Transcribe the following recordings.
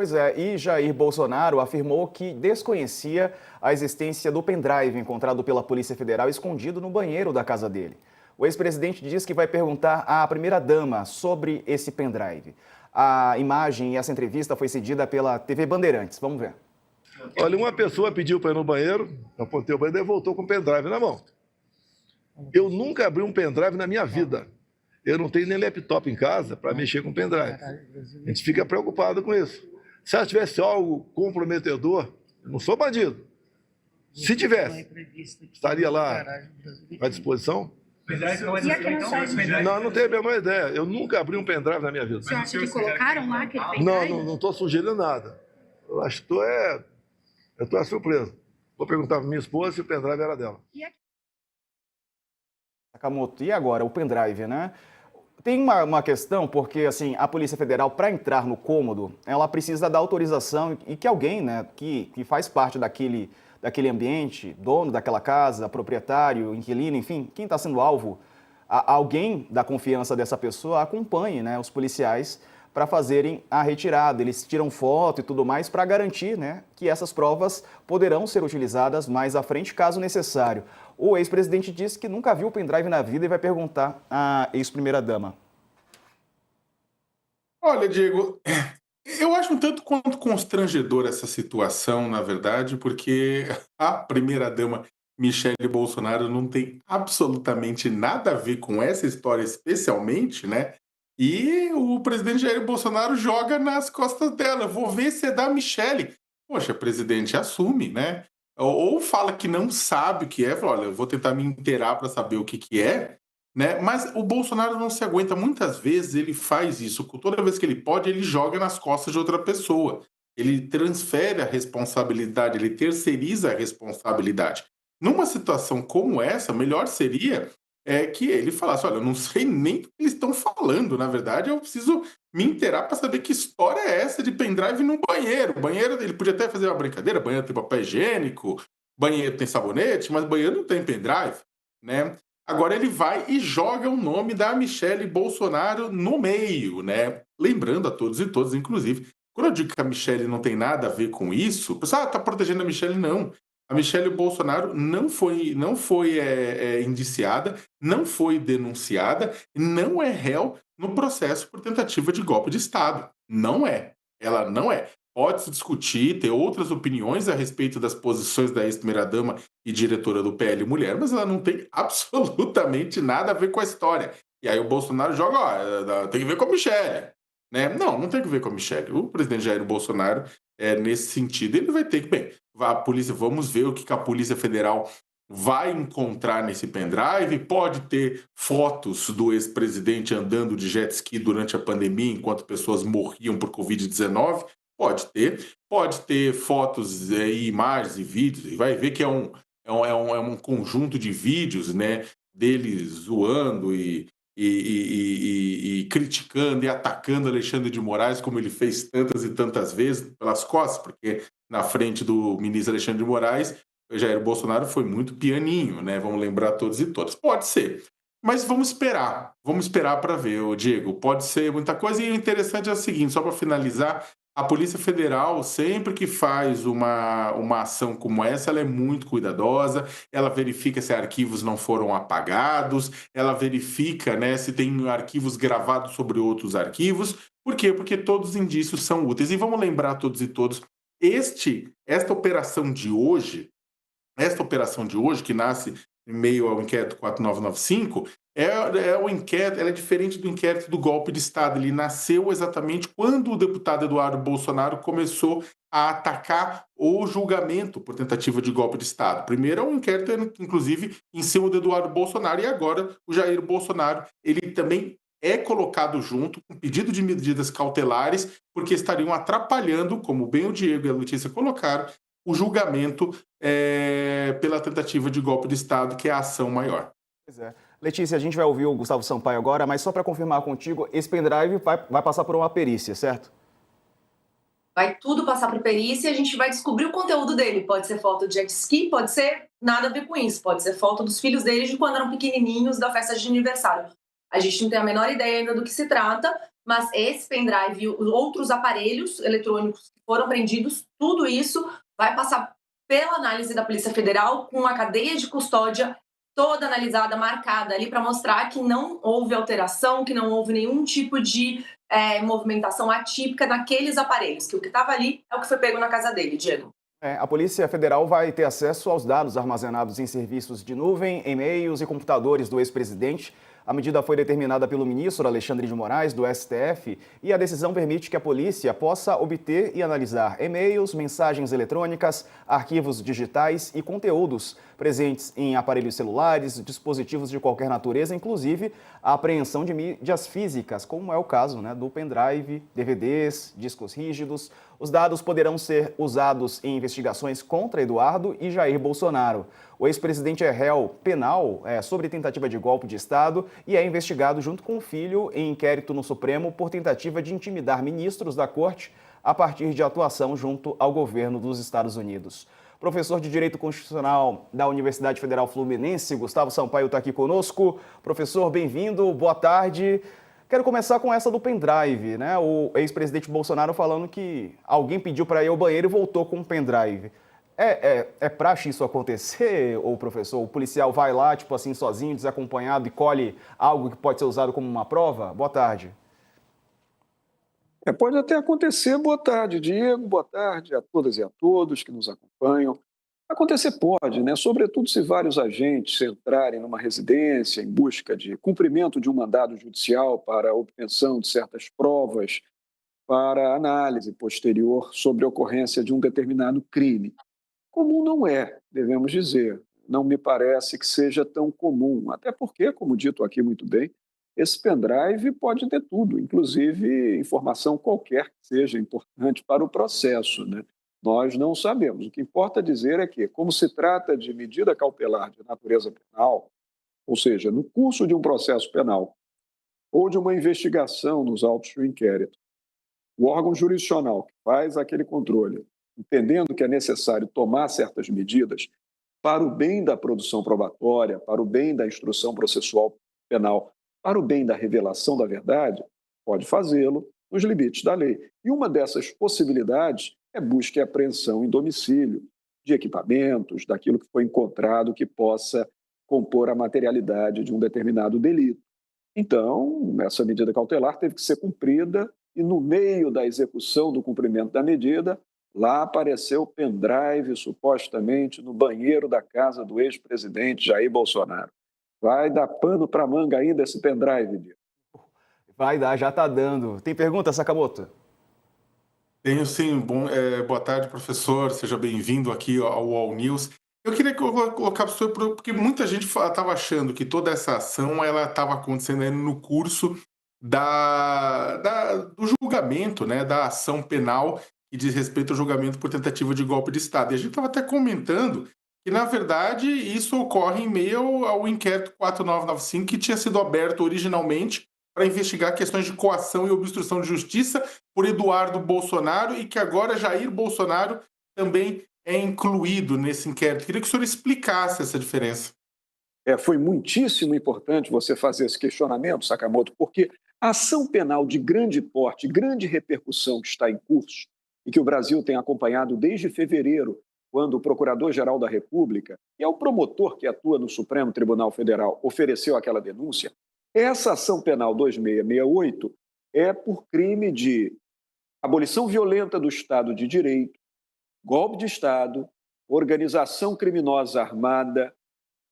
Pois é, e Jair Bolsonaro afirmou que desconhecia a existência do pendrive encontrado pela Polícia Federal escondido no banheiro da casa dele. O ex-presidente diz que vai perguntar à primeira-dama sobre esse pendrive. A imagem e essa entrevista foi cedida pela TV Bandeirantes. Vamos ver. Olha, uma pessoa pediu para ir no banheiro, eu apontei o banheiro e voltou com o pendrive na mão. Eu nunca abri um pendrive na minha vida. Eu não tenho nem laptop em casa para mexer com pendrive. A gente fica preocupado com isso. Se ela tivesse algo comprometedor, eu não sou bandido. Se tivesse, estaria lá à disposição? Não, não tenho a menor ideia. Eu nunca abri um pendrive na minha vida. Você acha que colocaram lá aquele pendrive? Não estou sugerindo nada. Eu acho que estou surpreso. Vou perguntar para minha esposa se o pendrive era dela. Sakamoto, e agora, o pendrive, né? Tem uma questão, porque assim, a Polícia Federal, para entrar no cômodo, ela precisa da autorização e que alguém, né, que faz parte daquele ambiente, dono daquela casa, proprietário, inquilino, enfim, quem está sendo alvo, alguém da confiança dessa pessoa acompanhe, né, os policiais para fazerem a retirada. Eles tiram foto e tudo mais para garantir, né, que essas provas poderão ser utilizadas mais à frente, caso necessário. O ex-presidente disse que nunca viu o pendrive na vida e vai perguntar à ex-primeira-dama. Olha, Diego, eu acho um tanto quanto constrangedor essa situação, na verdade, porque a primeira-dama Michele Bolsonaro não tem absolutamente nada a ver com essa história, especialmente, né? E o presidente Jair Bolsonaro joga nas costas dela. Vou ver se é da Michele. Poxa, presidente, assume, né? Ou fala que não sabe o que é, fala, olha, eu vou tentar me inteirar para saber o que é, né? Mas o Bolsonaro não se aguenta. Muitas vezes ele faz isso. Toda vez que ele pode, ele joga nas costas de outra pessoa. Ele transfere a responsabilidade, ele terceiriza a responsabilidade. Numa situação como essa, melhor seria que ele falasse, olha, eu não sei nem o que eles estão falando, na verdade, eu preciso me inteirar para saber que história é essa de pendrive no banheiro. Banheiro, ele podia até fazer uma brincadeira, banheiro tem papel higiênico, banheiro tem sabonete, mas banheiro não tem pendrive, né? Agora ele vai e joga o nome da Michele Bolsonaro no meio, né? Lembrando a todos e todas, inclusive, quando eu digo que a Michele não tem nada a ver com isso, o pessoal tá protegendo a Michele, não. A Michele Bolsonaro não foi indiciada, não foi denunciada, não é réu no processo por tentativa de golpe de Estado. Não é. Ela não é. Pode-se discutir, ter outras opiniões a respeito das posições da ex-primeira-dama e diretora do PL Mulher, mas ela não tem absolutamente nada a ver com a história. E aí o Bolsonaro joga, ó, tem que ver com a Michele. Né? Não tem que ver com a Michele. O presidente Jair Bolsonaro, nesse sentido, ele vai ter que, bem, a polícia, vamos ver o que a Polícia Federal vai encontrar nesse pendrive. Pode ter fotos do ex-presidente andando de jet ski durante a pandemia, enquanto pessoas morriam por Covid-19. Pode ter fotos e imagens e vídeos, e vai ver que é um conjunto de vídeos, né, dele zoando e criticando e atacando Alexandre de Moraes, como ele fez tantas e tantas vezes pelas costas, porque na frente do ministro Alexandre de Moraes, o Jair Bolsonaro foi muito pianinho, né? Vamos lembrar todos e todas. Pode ser. Mas vamos esperar para ver, Diego. Pode ser muita coisa. E o interessante é o seguinte, só para finalizar, a Polícia Federal, sempre que faz uma ação como essa, ela é muito cuidadosa, ela verifica se arquivos não foram apagados, ela verifica, né, se tem arquivos gravados sobre outros arquivos. Por quê? Porque todos os indícios são úteis. E vamos lembrar todos e todos, esta operação de hoje, que nasce em meio ao inquérito 4995, o inquérito, ela é diferente do inquérito do golpe de Estado. Ele nasceu exatamente quando o deputado Eduardo Bolsonaro começou a atacar o julgamento por tentativa de golpe de Estado. Primeiro é um inquérito, inclusive, em cima do Eduardo Bolsonaro, e agora o Jair Bolsonaro, ele também é colocado junto com pedido de medidas cautelares, porque estariam atrapalhando, como bem o Diego e a Letícia colocaram, o julgamento pela tentativa de golpe de Estado, que é a ação maior. Pois é. Letícia, a gente vai ouvir o Gustavo Sampaio agora, mas só para confirmar contigo, esse pendrive vai passar por uma perícia, certo? Vai tudo passar para perícia e a gente vai descobrir o conteúdo dele. Pode ser foto de jet ski, pode ser nada a ver com isso. Pode ser foto dos filhos deles de quando eram pequenininhos, da festa de aniversário. A gente não tem a menor ideia ainda do que se trata, mas esse pendrive e os outros aparelhos eletrônicos que foram apreendidos, tudo isso vai passar pela análise da Polícia Federal com a cadeia de custódia toda analisada, marcada ali para mostrar que não houve alteração, que não houve nenhum tipo de movimentação atípica naqueles aparelhos, que o que estava ali é o que foi pego na casa dele, Diego. A Polícia Federal vai ter acesso aos dados armazenados em serviços de nuvem, e-mails e computadores do ex-presidente. A medida foi determinada pelo ministro Alexandre de Moraes, do STF, e a decisão permite que a polícia possa obter e analisar e-mails, mensagens eletrônicas, arquivos digitais e conteúdos presentes em aparelhos celulares, dispositivos de qualquer natureza, inclusive a apreensão de mídias físicas, como é o caso, do pendrive, DVDs, discos rígidos. Os dados poderão ser usados em investigações contra Eduardo e Jair Bolsonaro. O ex-presidente é réu penal sobre tentativa de golpe de Estado e é investigado junto com o filho em inquérito no Supremo por tentativa de intimidar ministros da Corte a partir de atuação junto ao governo dos Estados Unidos. Professor de Direito Constitucional da Universidade Federal Fluminense, Gustavo Sampaio, está aqui conosco. Professor, bem-vindo, boa tarde. Quero começar com essa do pendrive, O ex-presidente Bolsonaro falando que alguém pediu para ir ao banheiro e voltou com um pendrive. É praxe isso acontecer, ou professor? O policial vai lá, tipo assim, sozinho, desacompanhado e colhe algo que pode ser usado como uma prova? Boa tarde. Pode até acontecer. Boa tarde, Diego. Boa tarde a todas e a todos que nos acompanham. Acontecer pode, Sobretudo se vários agentes entrarem numa residência em busca de cumprimento de um mandado judicial para a obtenção de certas provas para análise posterior sobre a ocorrência de um determinado crime. Comum não é, devemos dizer. Não me parece que seja tão comum, até porque, como dito aqui muito bem, esse pendrive pode ter tudo, inclusive informação qualquer que seja importante para o processo, Nós não sabemos. O que importa dizer é que, como se trata de medida cautelar de natureza penal, ou seja, no curso de um processo penal ou de uma investigação nos autos do inquérito, o órgão jurisdicional que faz aquele controle, entendendo que é necessário tomar certas medidas para o bem da produção probatória, para o bem da instrução processual penal, para o bem da revelação da verdade, pode fazê-lo nos limites da lei. E uma dessas possibilidades é busca e apreensão em domicílio de equipamentos, daquilo que foi encontrado que possa compor a materialidade de um determinado delito. Então, essa medida cautelar teve que ser cumprida e, no meio da execução do cumprimento da medida, lá apareceu o pendrive, supostamente, no banheiro da casa do ex-presidente Jair Bolsonaro. Vai dar pano para manga ainda esse pendrive, Diego? Vai dar, já está dando. Tem pergunta, Sakamoto? Tenho sim. Boa tarde, professor. Seja bem-vindo aqui ao All News. Eu queria colocar para o senhor, porque muita gente estava achando que toda essa ação estava acontecendo aí no curso do julgamento, da ação penal que diz respeito ao julgamento por tentativa de golpe de Estado. E a gente estava até comentando que, na verdade, isso ocorre em meio ao inquérito 4995, que tinha sido aberto originalmente para investigar questões de coação e obstrução de justiça por Eduardo Bolsonaro e que agora Jair Bolsonaro também é incluído nesse inquérito. Queria que o senhor explicasse essa diferença. Foi muitíssimo importante você fazer esse questionamento, Sakamoto, porque a ação penal de grande porte, grande repercussão que está em curso e que o Brasil tem acompanhado desde fevereiro, quando o Procurador-Geral da República, que é o promotor que atua no Supremo Tribunal Federal, ofereceu aquela denúncia, essa ação penal 2668 é por crime de abolição violenta do Estado de Direito, golpe de Estado, organização criminosa armada,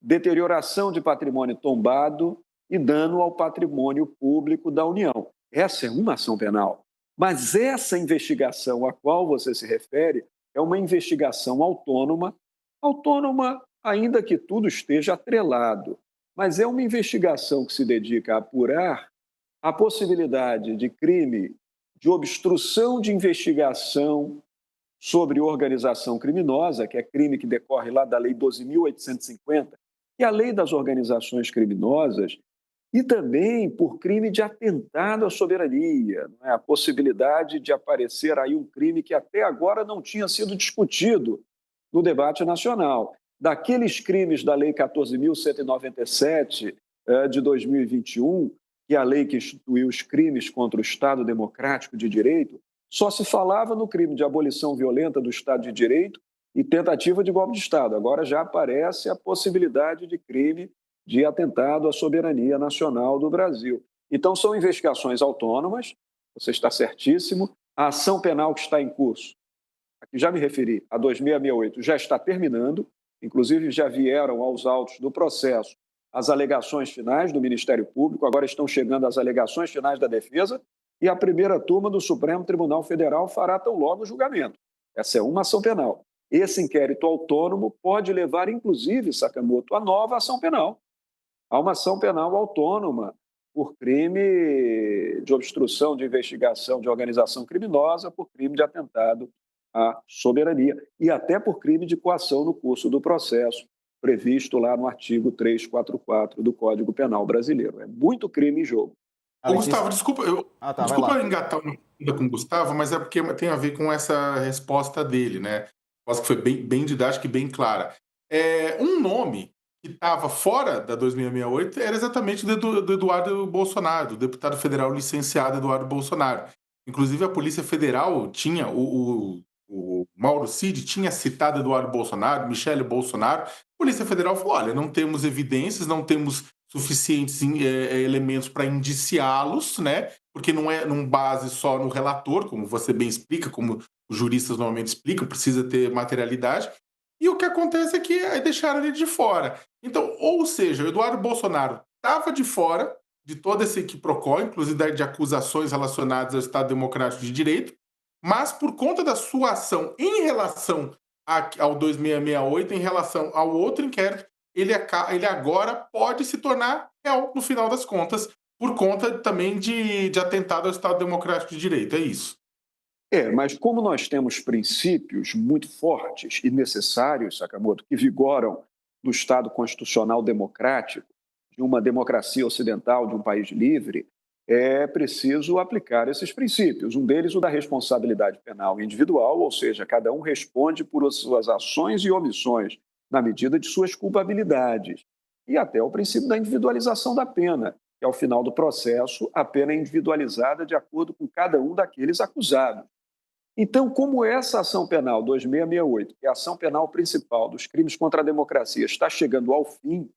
deterioração de patrimônio tombado e dano ao patrimônio público da União. Essa é uma ação penal. Mas essa investigação a qual você se refere é uma investigação autônoma ainda que tudo esteja atrelado. Mas é uma investigação que se dedica a apurar a possibilidade de crime de obstrução de investigação sobre organização criminosa, que é crime que decorre lá da Lei 12.850, que é a Lei das Organizações Criminosas, e também por crime de atentado à soberania, a possibilidade de aparecer aí um crime que até agora não tinha sido discutido no debate nacional. Daqueles crimes da Lei 14.197 de 2021, que a lei que instituiu os crimes contra o Estado Democrático de Direito, só se falava no crime de abolição violenta do Estado de Direito e tentativa de golpe de Estado. Agora já aparece a possibilidade de crime de atentado à soberania nacional do Brasil. Então, são investigações autônomas, você está certíssimo. A ação penal que está em curso, aqui já me referi, a 2668, já está terminando, inclusive já vieram aos autos do processo as alegações finais do Ministério Público, agora estão chegando as alegações finais da defesa, e a primeira turma do Supremo Tribunal Federal fará tão logo o julgamento. Essa é uma ação penal. Esse inquérito autônomo pode levar, inclusive, Sakamoto, a nova ação penal. Há uma ação penal autônoma por crime de obstrução de investigação de organização criminosa, por crime de atentado à soberania e até por crime de coação no curso do processo, previsto lá no artigo 344 do Código Penal brasileiro. É muito crime em jogo. Ô, Gustavo, desculpa, vai desculpa lá. engatar uma coisa com o Gustavo, mas é porque tem a ver com essa resposta dele, né? Resposta que foi bem didática e bem clara. Um nome que estava fora da 2668 era exatamente do Eduardo Bolsonaro, do deputado federal licenciado Eduardo Bolsonaro. Inclusive, a Polícia Federal tinha, o Mauro Cid tinha citado Eduardo Bolsonaro, Michele Bolsonaro. A Polícia Federal falou, olha, não temos evidências, não temos suficientes elementos para indiciá-los, né? Porque não base só no relator, como você bem explica, como os juristas normalmente explicam, precisa ter materialidade. E o que acontece é que deixaram ele de fora. Então, ou seja, o Eduardo Bolsonaro estava de fora de todo esse quiprocó, inclusive de acusações relacionadas ao Estado Democrático de Direito, mas por conta da sua ação em relação ao 2668, em relação ao outro inquérito, ele agora pode se tornar réu, no final das contas, por conta também de atentado ao Estado Democrático de Direito. É isso. Mas como nós temos princípios muito fortes e necessários, Sakamoto, que vigoram no Estado constitucional democrático, de uma democracia ocidental, de um país livre, é preciso aplicar esses princípios. Um deles, o da responsabilidade penal individual, ou seja, cada um responde por suas ações e omissões, na medida de suas culpabilidades. E até o princípio da individualização da pena, que ao final do processo, a pena é individualizada de acordo com cada um daqueles acusados. Então, como essa ação penal 2668, que é a ação penal principal dos crimes contra a democracia, está chegando ao fim,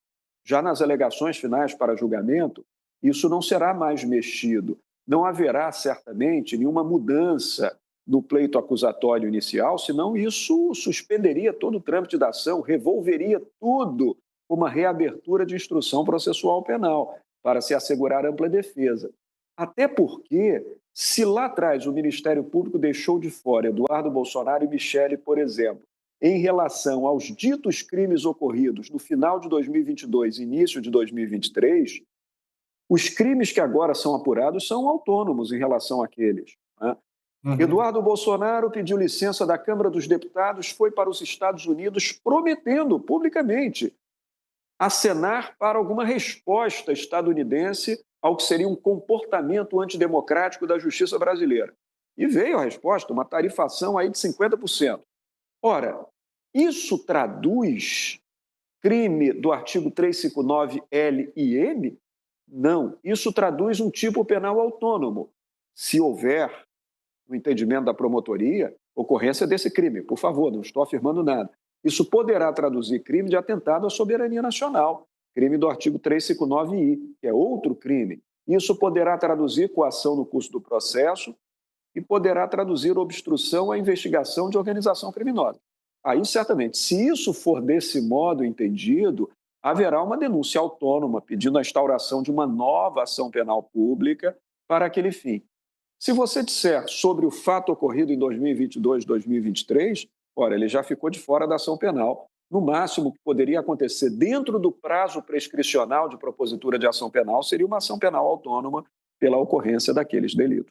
já nas alegações finais para julgamento, isso não será mais mexido. Não haverá, certamente, nenhuma mudança no pleito acusatório inicial, senão isso suspenderia todo o trâmite da ação, revolveria tudo uma reabertura de instrução processual penal, para se assegurar ampla defesa. Até porque, se lá atrás o Ministério Público deixou de fora Eduardo Bolsonaro e Michele, por exemplo, em relação aos ditos crimes ocorridos no final de 2022 e início de 2023, os crimes que agora são apurados são autônomos em relação àqueles, né? Eduardo Bolsonaro pediu licença da Câmara dos Deputados, foi para os Estados Unidos prometendo publicamente acenar para alguma resposta estadunidense ao que seria um comportamento antidemocrático da justiça brasileira. E veio a resposta, uma tarifação aí de 50%. Ora, isso traduz crime do artigo 359L e M? Não, isso traduz um tipo penal autônomo. Se houver, no entendimento da promotoria, ocorrência desse crime, por favor, não estou afirmando nada. Isso poderá traduzir crime de atentado à soberania nacional, crime do artigo 359I, que é outro crime. Isso poderá traduzir coação no curso do processo e poderá traduzir obstrução à investigação de organização criminosa. Aí, certamente, se isso for desse modo entendido, haverá uma denúncia autônoma pedindo a instauração de uma nova ação penal pública para aquele fim. Se você disser sobre o fato ocorrido em 2022, 2023, ora, ele já ficou de fora da ação penal. No máximo, o que poderia acontecer dentro do prazo prescricional de propositura de ação penal seria uma ação penal autônoma pela ocorrência daqueles delitos.